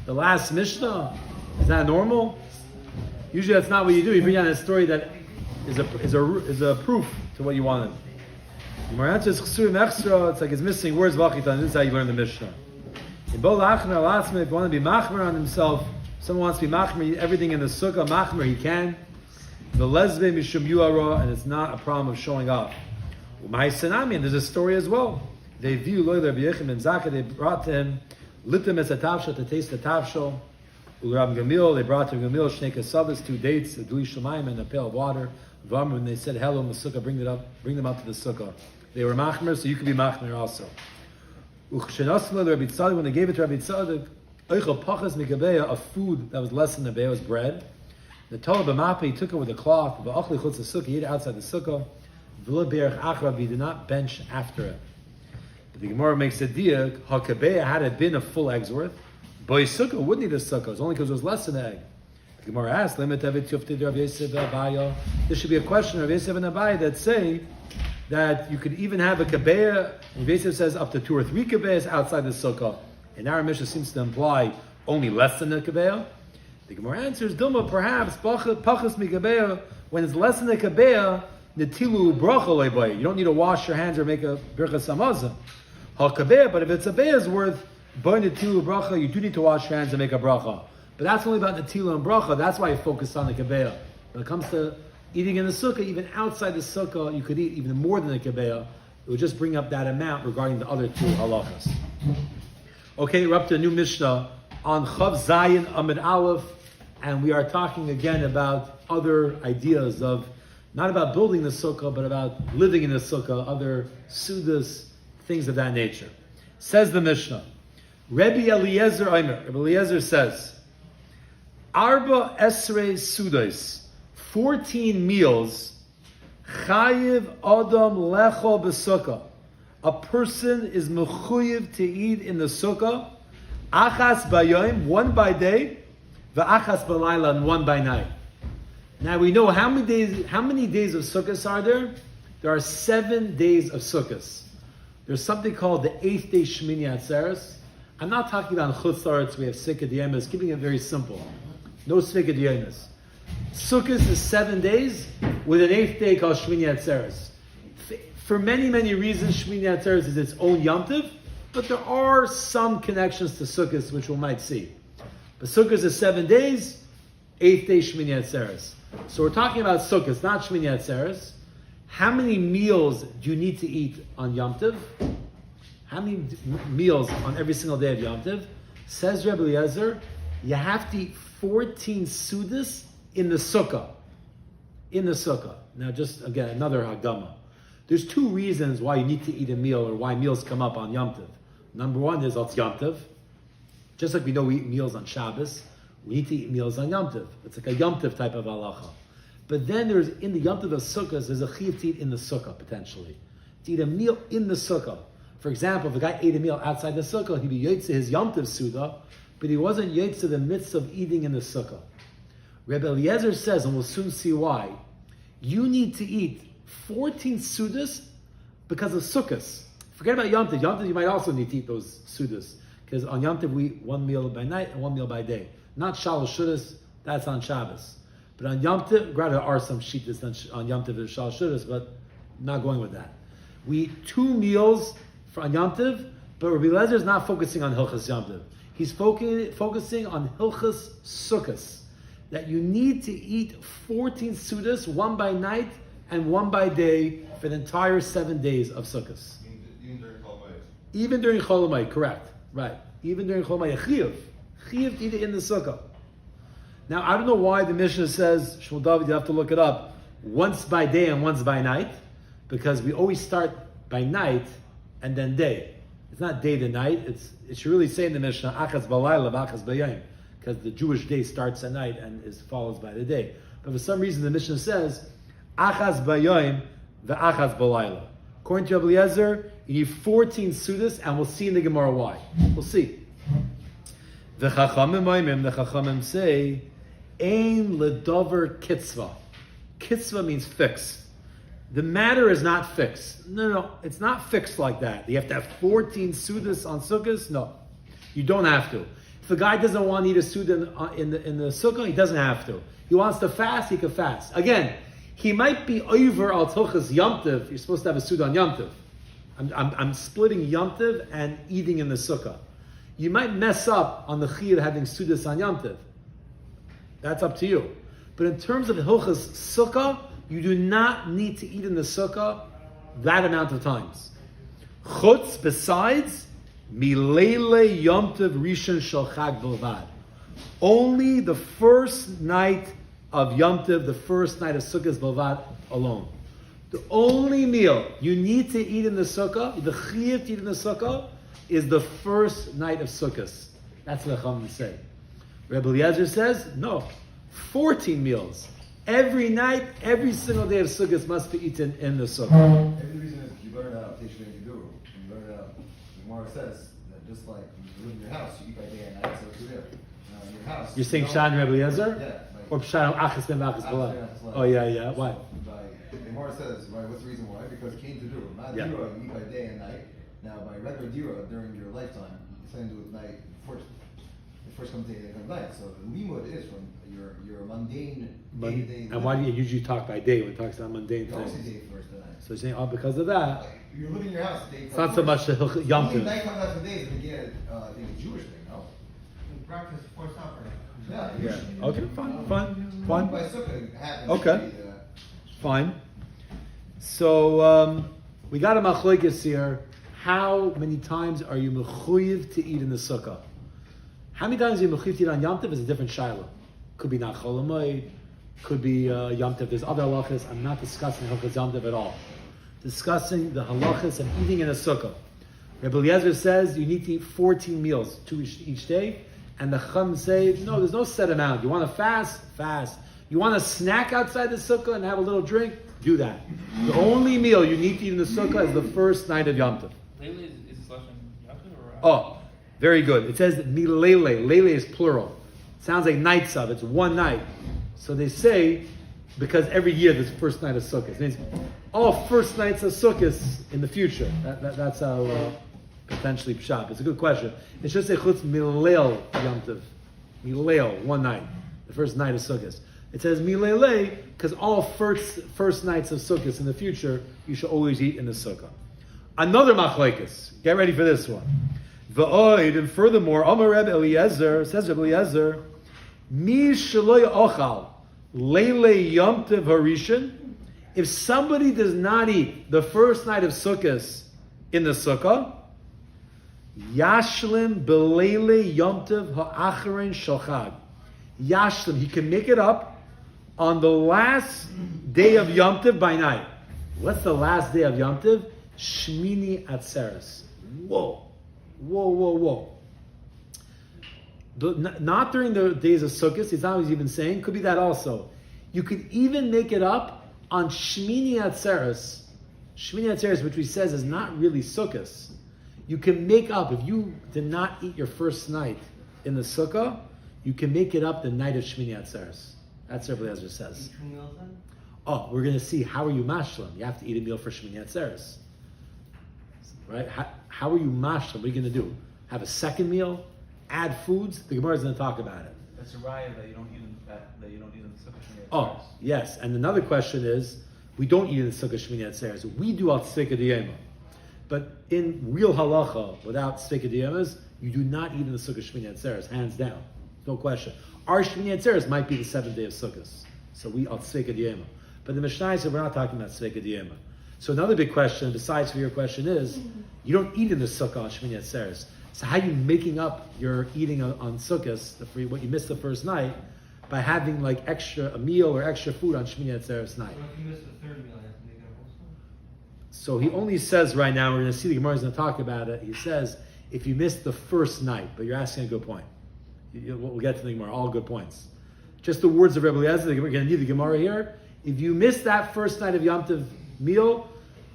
The last Mishnah, is that normal? Usually that's not what you do. You bring down a story that is a proof to what you wanted. It's like it's missing words. This is how you learn the Mishnah. If you want to be machmer on himself, someone wants to be machmer, everything in the sukkah, machmer he can. The lesbe mishum yuara, and it's not a problem of showing off. And there's a story as well. They view Loy Rabbi Yechim and Zakah. They brought to him litim es tavshel, to taste the tavshel. U'Rab Gamil, they brought to Gamil shnei kasavos, 2 dates, a dui shemaim, and a pail of water. V'amru, and they said, "Hello, the sukkah, bring them up to the sukkah." They were machmer, so you could be machmer also. When they gave it to Rabbi Tzadok, a food that was less than the beah was bread. The Torah b'mapeh, he took it with a cloth. He ate it outside the sukkah. He did not bench after it. But the Gemara makes a diak. Hakabeah, had it been a full egg's worth, boy sukkah wouldn't eat a sukkah. It's only because it was less than an egg. The Gemara asks, there should be a question of Yosef and Abai that say that you could even have a kabeah, and Yosef says up to 2 or 3 kabeahs outside the sukkah. And our Mishnah seems to imply only less than a kabeah. The Gemara answers, Dilma, perhaps, pachas mi kabeah, when it's less than a kabeah, netilu bracha loy. You don't need to wash your hands or make a birchas hamazon. Ha kabeah, but if it's a beah's worth, boy netilu bracha, you do need to wash your hands and make a bracha. But that's only about netilu and bracha, that's why you focus on the kabeah. When it comes to eating in the sukkah, even outside the sukkah, you could eat even more than a kabeah. It would just bring up that amount regarding the other 2 halachas. Okay, we're up to a new Mishnah on Chav Zayin Amid Aleph, and we are talking again about other ideas of, not about building the sukkah, but about living in the sukkah, other sudas, things of that nature. Says the Mishnah, Rebbe Eliezer Omer, Rebbe Eliezer says, Arba Esrei Sudas, 14 meals, Chayiv Adam Lechol B'Sukkah. A person is mechuyev to eat in the sukkah, achas bayom, 1 by day, v'achas balayla, and 1 by night. Now we know how many days of sukkahs are there? There are 7 days of sukkahs. There's something called the 8th day Shmini Atzeres. I'm not talking about chutz la'aretz, we have sukkah diyemes, keeping it very simple. No sukkah diyemes. Sukkahs is 7 days with an 8th day called Shmini Atzeres. For many, many reasons, Shmini Atzeres is its own Yom Tov, but there are some connections to Sukkot, which we might see. But Sukkot is 7 days, 8th day Shmini Atzeres. So we're talking about Sukkot, not Shmini Atzeres. How many meals do you need to eat on Yom Tov? How many meals on every single day of Yom Tov? Says Rebbe Eliezer, you have to eat 14 sudas in the sukkah. In the sukkah. Now just, again, another Hagdama. There's 2 reasons why you need to eat a meal or why meals come up on Yom Tov. Number 1 is it's Yom Tov. Just like we know we eat meals on Shabbos, we need to eat meals on Yom Tov. It's like a Yom Tov type of halacha. But then there's, in the Yom Tov of Sukkot, there's a chiyuv to eat in the sukkah, potentially. To eat a meal in the sukkah. For example, if a guy ate a meal outside the sukkah, he'd be yotze his Yom Tov suda, but he wasn't yotze the midst of eating in the sukkah. Rebbe Eliezer says, and we'll soon see why, you need to eat 14 sudas because of sukkahs. Forget about Yom Tov. Yom Tov, you might also need to eat those sudas. Because on Yom Tov, we eat 1 meal by night and 1 meal by day. Not shalosh shudas, that's on Shabbos. But on Yom Tov, granted, there are some shittas on Yom Tov and shalosh shudas, but I'm not going with that. We eat 2 meals on Yom Tov, but Rabbi Eliezer is not focusing on Hilchas Yom Tov. He's focusing on Hilchas Sukkos. That you need to eat 14 sudas, 1 by night and 1 by day for the entire 7 days of Sukkot. Even during Chol Hamoed. Even during Chol Hamoed, correct. Right. Even during Chol Hamoed, chiyuv to eat it in the sukkah. Now, I don't know why the Mishnah says, Shmuel David, you have to look it up, once by day and once by night, because we always start by night and then day. It's not day to night. It should really say in the Mishnah, achas balayla, achas bayayim, because the Jewish day starts at night and is followed by the day. But for some reason, the Mishnah says, achas bayayim, ve'achas balayla. According to Eliezer, you need 14 sudas, and we'll see in the Gemara why. We'll see. The Chachamim say, ein ledover kitzvah. Kitzvah means fixed. The matter is not fixed. No, it's not fixed like that. You have to have 14 sudas on sukkahs? No, you don't have to. If a guy doesn't want to eat a suda in the sukkah, he doesn't have to. He wants to fast, he can fast. Again, he might be over al tochas Yom Tov. You're supposed to have a suda on Yom Tov. I'm splitting Yom Tov and eating in the sukkah. You might mess up on the chiyuv having sudas on Yom Tov. That's up to you. But in terms of hilchas sukkah, you do not need to eat in the sukkah that amount of times. Chutz, besides milele Yom Tov rishon shel chag bilvad. Only the first night of Yom Tov, the first night of Sukkot bilvad alone. The only meal you need to eat in the sukkah, the chiyuv to eat in the sukkah, is the first night of Sukkot. That's what Chachamim say. Rebbe Eliezer says, no, 14 meals. Every night, every single day of Sukkot must be eaten in the sukkah. And the reason is you learn out Tishrin Giduru. You learn out, the Gemara says that just like you live in your house, you eat by day and night, so it's there. In your house. You're saying Pshat Rebbe Eliezer? Yeah. Or Pshat Achas Ben Achas B'Lai? Oh yeah. Why? The Gemara says, right, what's the reason why? Because Cain to do. Not Yeah. Dira, you eat by day and night. Now, by regular Dira, during your lifetime, it's something to do with night first. The first comes day, then comes night. So the limud is from your mundane day-to-day. And why do you usually talk by day when it talks about mundane You always say things? day first to night. So you're saying, because of that, Like, you're living in your house, day it's not so much the Yom Only Tov. night comes after days, and again, I think it's Jewish thing, no? Breakfast before supper. Yeah. Yeah. Okay, fine. By Sukkah, it happens. Okay. To be, Fine. So we got a machlokes here. How many times are you mechuyev to eat in the sukkah? How many times are you mechuyev to eat on Yom Tov is a different shiloh. Could be not Chol Hamoed, could be Yom Tov. There's other halachas. I'm not discussing halachas Yom Tov at all. Discussing the halachas of eating in a sukkah. Rebbe Eliezer says you need to eat 14 meals, 2 each day. And the Chum say, no, there's no set amount. You want to fast? Fast. You want to snack outside the sukkah and have a little drink? Do that. The only meal you need to eat in the sukkah is the first night of Yom Tov. Lele is this lesson Yom Tov or? Oh, very good. It says milele. Lele is plural. Sounds like nights of. It's one night. So they say, because every year there's the first night of Sukkot. It means all first nights of Sukkot in the future. That's how potentially pshat. It's a good question. It should say chutz milel Yom Tov. Milel, one night. The first night of Sukkot. It says milele because all first nights of Sukkot in the future, you should always eat in the Sukkah. Another machlokes. Get ready for this one. V'oid, and furthermore, Amar Rebbe Eliezer, says Rebbe Eliezer, Mi shelo ochal leile Yom Tov harishon. If somebody does not eat the first night of Sukkot in the Sukkah, Yashlim beleile Yom Tov ha'acharon shel Chag. Yashlim, he can make it up on the last day of Yom Tov by night. What's the last day of Yom Tov? Shmini Atzeres. Whoa. Not during the days of Sukkot, it's not what he's even saying. Could be that also. You could even make it up on Shmini Atzeres. Shmini Atzeres, which we says is not really Sukkot. You can make up, if you did not eat your first night in the Sukkah, you can make it up the night of Shmini Atzeres. That's what Rebbe Eliezer says. Oh, we're going to see, how are you mashlim? You have to eat a meal for Shmini Atzeres. Right? How are you mashlim? What are you going to do? Have a second meal? Add foods? The Gemara is going to talk about it. That's a raya that you don't eat in the sukkah. Oh, yes. And another question is, we don't eat in the sukkah Shmini Atzeres. We do al tzveka diyema. But in real halacha, without tzveka diyemas, you do not eat in the sukkah Shmini Atzeres, hands down. No question. Our Shmini Atzeres might be the 7th day of Sukkot. So we al tzveka diyema. But the Mishnah said we're not talking about tzveka diyema. So another big question, besides for your question, is you don't eat in the sukkah on Shmini Atzeres. So how are you making up your eating on Sukkot, what you missed the first night, by having like a meal or extra food on Shmini Atzeres night? Well, if you miss the third meal, you have to make it up also. So he only says right now, we're going to see the Gemara is going to talk about it. He says, if you missed the first night, but you're asking a good point. We'll get to the Gemara, all good points. Just the words of Rebbe Eliezer, we're going to need the Gemara here. If you missed that first night of Yom Tov meal,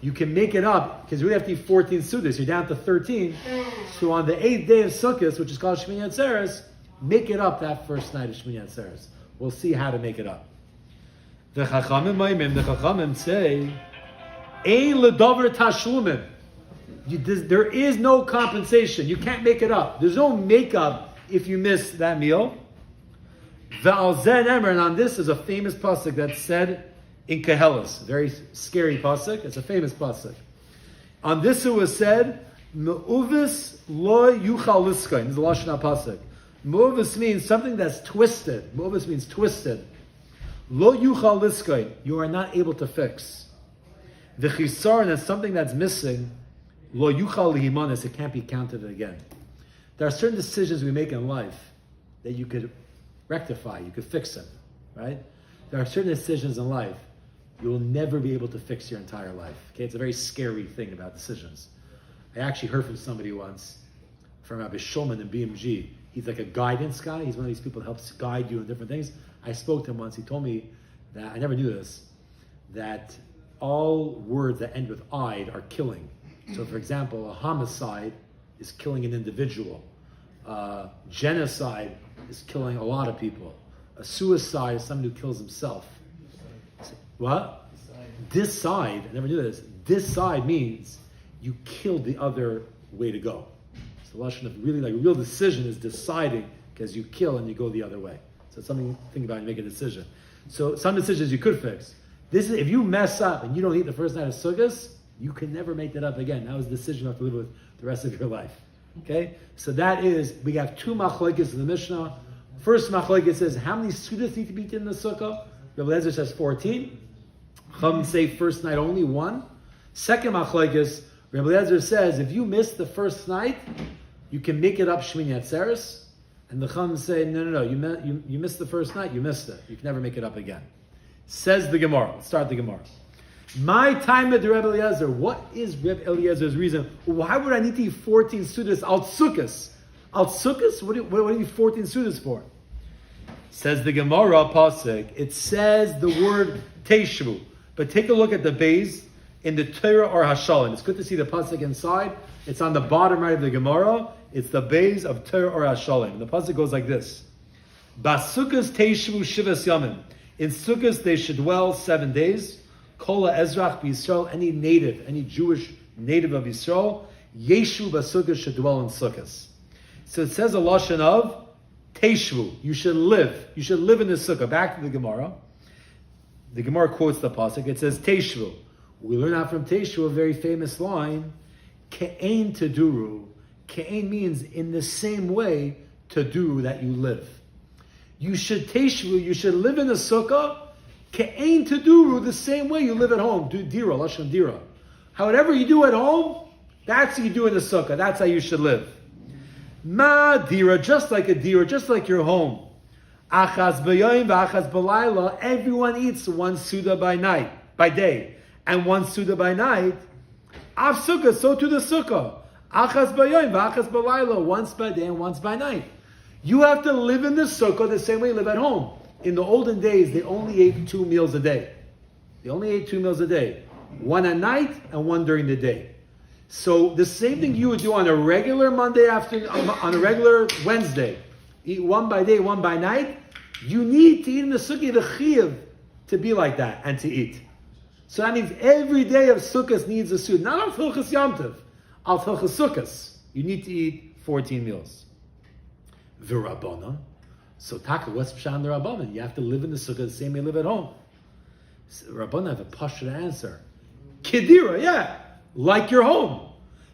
you can make it up, because we have to eat 14 sudas. You're down to 13. So on the 8th day of Sukkot, which is called Shmini Atzeres, make it up that first night of Shmini Atzeres. We'll see how to make it up. The Chachamim say, Ein ledavar tashlumin. There is no compensation. You can't make it up. There's no makeup if you miss that meal. Ve'al zeh ne'emar, and on this is a famous pasuk that's said in Koheles. Very scary pasuk. It's a famous pasuk. On this it was said, Me'uvis lo yuchal liskain. This is the Lashon HaPasuk. Me'uvis means something that's twisted. Me'uvis means twisted. Lo yuchal liskain. You are not able to fix. The chisaron is something that's missing. Lo yuchal lihimanis. It can't be counted again. There are certain decisions we make in life that you could rectify. You could fix them. Right? There are certain decisions in life you will never be able to fix your entire life. Okay? It's a very scary thing about decisions. I actually heard from somebody once, from Rabbi Shulman in BMG. He's like a guidance guy. He's one of these people that helps guide you in different things. I spoke to him once. He told me that, I never knew this, that all words that end with "ide" are killing. So for example, a homicide is killing an individual. Genocide is killing a lot of people. A suicide is someone who kills himself. What? Decide. I never knew this. Decide means you killed the other way to go. So the Lashon of really like a real decision is deciding because you kill and you go the other way. So it's something to think about when you make a decision. So some decisions you could fix. This is if you mess up and you don't eat the first night of Sukkot, you can never make that up again. That was a decision you have to live with the rest of your life. Okay? So that is, we have two machlokes in the Mishnah. First machlokes says, how many sudas need to be eaten in the Sukkah? Rabbi Eliezer says 14. Chum say first night only 1. Second machlokes, Rabbi Eliezer says, if you miss the first night, you can make it up Shmini Atzeres. And the Chum say, no, you missed the first night, you missed it. You can never make it up again. Says the Gemara. Let's start the Gemara. My time at Rabbi Eliezer. What is Rabbi Eliezer's reason? Why would I need to eat 14 sudas al Sukkos? Al Sukkos? What do you need 14 sudas for? Says the Gemara pasuk. It says the word Teshvu. But take a look at the base in the Torah or Hashalim. It's good to see the pasuk inside. It's on the bottom right of the Gemara. It's the base of Torah or Hashalim. The pasuk goes like this: Basukas Teshvu Shivas Yamim. In Sukkot they should dwell 7 days. Kola Ezrach b'Yisrael, any native, any Jewish native of Yisrael, Yeshu b'Sukkot should dwell in Sukkot. So it says a lashon of Teshvu. You should live. You should live in the Sukkah. Back to the Gemara. The Gemara quotes the pasuk. It says Teshvu. We learn out from Teshvu a very famous line. Ke'ein teduru. Ke'ein means in the same way teduru that you live. You should Teshvu. You should live in the Sukkah. Ke'ein teduru, the same way you live at home. Do dira, lashon dira. However you do at home, that's what you do in the Sukkah. That's how you should live. Ma dira, just like a dira, just like your home. Achaz b'yoyim v'achaz b'layla. Everyone eats 1 suda by day, and 1 suda by night. Av sukkah, so to the sukkah. Achaz b'yoyim v'achaz b'layla. Once by day and once by night. You have to live in the sukkah the same way you live at home. In the olden days, they only ate 2 meals a day. They only ate 2 meals a day. 1 at night and 1 during the day. So the same thing you would do on a regular Monday afternoon, on a regular Wednesday. Eat 1 by day, 1 by night. You need to eat in the sukkah, the chiyuv, to be like that and to eat. So that means every day of sukkahs needs a suit. Not al hilchas Yom Tov, al hilchas sukkahs. You need to eat 14 meals. V'rabbanan. So taka, what's pshat on the Rabbanan? You have to live in the sukkah the same way you live at home. So Rabbanan have a pashut answer. Kedira, yeah, like your home.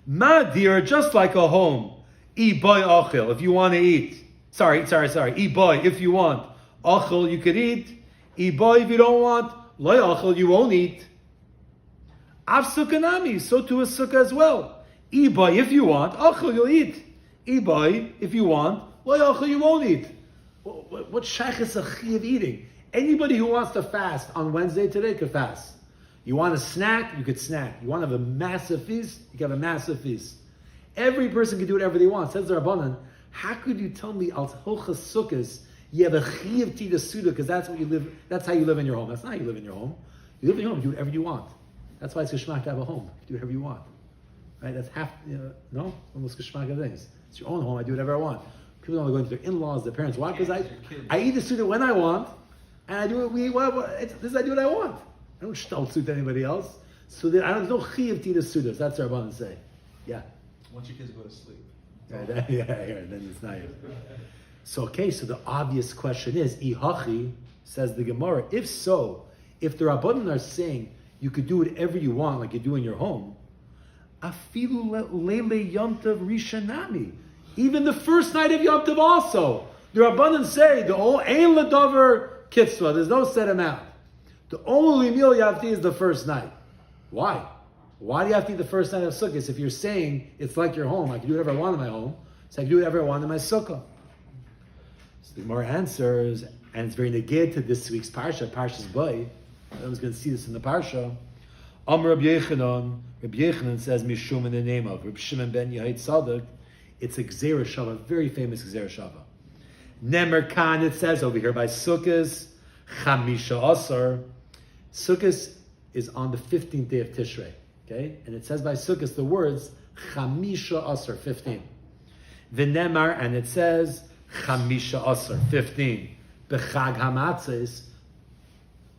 Madira, just like a home. Iboy achil, if you want to eat. Sorry. Iboy, if you want. Achil, you could eat. Iboy, if you don't want. Loy achil, you won't eat. Av sukkanami, so to a sukkah as well. Iboy, if you want. Achil, you'll eat. Iboy, if you want. Loy achil, you won't eat. What shaykhis a chi of eating? Anybody who wants to fast on Wednesday today could fast. You want a snack, you could snack. You want to have a massive feast, you can have a massive feast. Every person can do whatever they want. Says the Rabbanan, how could you tell me al hilchas sukkahs you have a chi of tita suda because that's what you live. That's how you live in your home. That's not how you live in your home. You live in your home, do whatever you want. That's why it's geschmack to have a home. Do whatever you want. Right? That's half. No, almost geschmack of things. It's your own home. I do whatever I want. People don't go into their in-laws, their parents. Why? Because I eat the suda when I want, and I do it. I do what I want. I don't shtal suit anybody else. So that I don't know chi of tita sudas. That's what Rabbanan say. Yeah. Once your kids go to sleep, Then it's not. So so the obvious question is, Ihachi, says the Gemara, if so, if the Rabbanan are saying you could do whatever you want, like you do in your home, afilu leile Yom Tov rishanami, even the first night of Yom Tov also, the Rabbanan say the ein ledavar kitzvah, there's no set amount. The only meal you have to eat is the first night. Why? Why do you have to eat the first night of Sukkot if you're saying it's like your home? I can do whatever I want in my home, so I can do whatever I want in my Sukkah. So the Gemara answers, and it's very negated to this week's Parsha, Parshas Bay. I was going to see this in the Parsha. Rabbi Yechanan says, Mishum in the name of Rabbi Shimon ben Yehid Tzadok, it's a Gzera Shava, very famous Gzera Shava. Nemer Khan, it says over here by Sukkot, Chamisha Asar. Sukkot is on the 15th day of Tishrei. Okay? And it says by Sukkot the words Chamisha Asar, 15. V'nemar, and it says Chamisha Asar, 15. B'chag HaMatzos,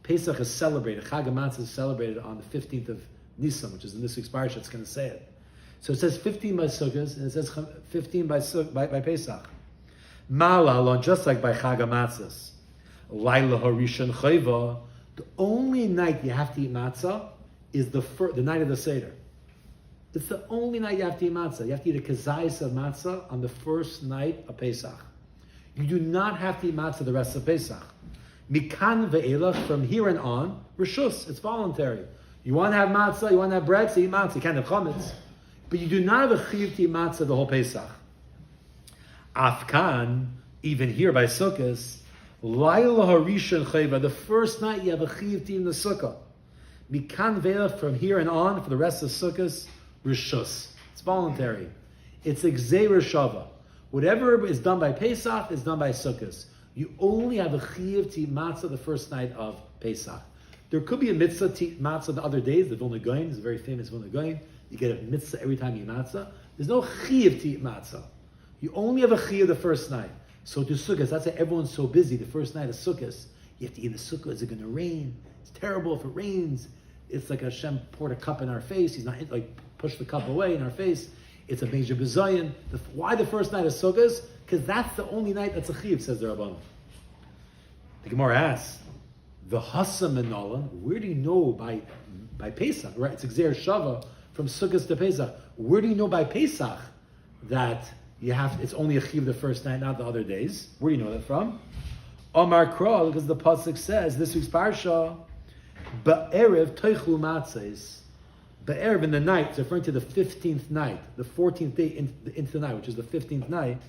Pesach is celebrated. Chag HaMatzos is celebrated on the 15th of Nisan, which is in this week's parsha. It's going to say it. So it says 15 by Sukkot, and it says 15 by Pesach. Malal, just like by Chag HaMatzos. Laila Harishon Chayva, the only night you have to eat matzah is the night of the Seder. It's the only night you have to eat matzah. You have to eat a kazayis of matzah on the first night of Pesach. You do not have to eat matzah the rest of Pesach. Mikan ve'elach, from here and on, rishus, it's voluntary. You want to have matzah, you want to have bread, so eat matzah. You can't have chametz. But you do not have a chiyuv to eat matzah the whole Pesach. Afkan, even here by Sukkot, Laila Harishon Chayva, the first night you have a chiyuv to eat in the Sukkah. Mikan ve'elach, from here and on, for the rest of Sukkot, rishus. It's voluntary. It's a gzeira shava. Whatever is done by Pesach is done by Sukkot. You only have a chiyuv to eat matzah the first night of Pesach. There could be a mitzvah to eat matzah the other days. The Vilna Gaon is a very famous Vilna Gaon. You get a mitzvah every time you eat matzah. There's no chiyuv to eat matzah. You only have a chiyuv the first night. So to Sukkot, that's why everyone's so busy. The first night of Sukkot, you have to eat in the Sukkah. Is it going to rain? It's terrible if it rains. It's like Hashem poured a cup in our face. He's not like push the cup away in our face. It's a major bizayon. Why the first night of Sukkot? Because that's the only night that's a chiyuv, says the Rabbanan. The Gemara asks, the Hasam and Nolan, where do you know by Pesach? Right, it's Gzer Shava from Sukkot to Pesach. Where do you know by Pesach that it's only a chiyuv the first night, not the other days? Where do you know that from? Omar Kral, because the pasuk says this week's parsha, Ba'erev toichlu matzos. Ba'erev, in the night, it's referring to the 15th night, the 14th day into the night, which is the 15th night.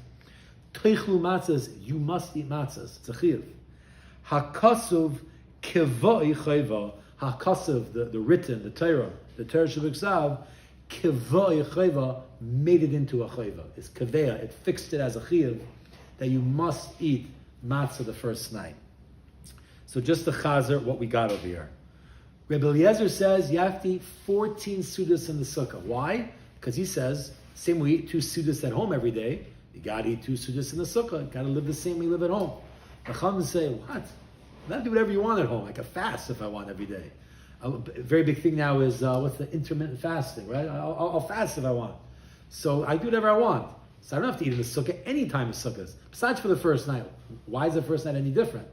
Toichlu matzos, you must eat matzos. It's a chiyuv. Hakasuv kivoi chayva. Hakasuv, the written, the Torah Shabbat kivoi chayva, made it into a chayva. It's kaveya. It fixed it as a chiyuv that you must eat matzah the first night. So just the chazer, what we got over here. Rebbe Eliezer says you have to eat 14 sudas in the sukkah. Why? Because he says, same way we eat 2 sudas at home every day, you got to eat 2 sudas in the sukkah. You got to live the same way you live at home. The Chachamim say, what? You have to do whatever you want at home. I can fast if I want every day. A very big thing now is what's the intermittent fasting, right? I'll fast if I want. So I do whatever I want. So I don't have to eat in the sukkah any time of sukkahs. Besides for the first night. Why is the first night any different?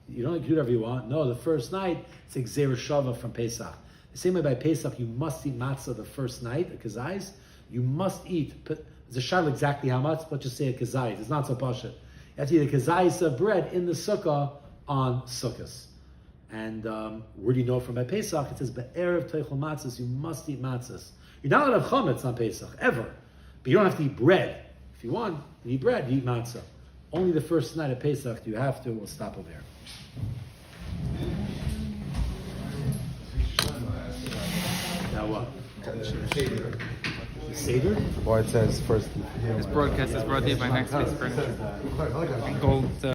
You don't do whatever you want. No, the first night, it's a Gzeira Shava from Pesach. The same way by Pesach, you must eat matzah the first night, a kazais. You must eat, there's a shayla exactly how much, but just say a kazais. It's not so pashut. You have to eat a kazais of bread in the sukkah on sukkahs. And where do you know from by Pesach? It says, Be'erev teichel matzahs, you must eat matzahs. You're not allowed to have chametz on Pesach, ever. But you don't have to eat bread. If you want to eat bread, you eat matzah. Only the first night of Pesach do you have to. We'll stop over there. Now what? Seder? Or it says first. This broadcast is brought to you by Next Space Furniture. Gold.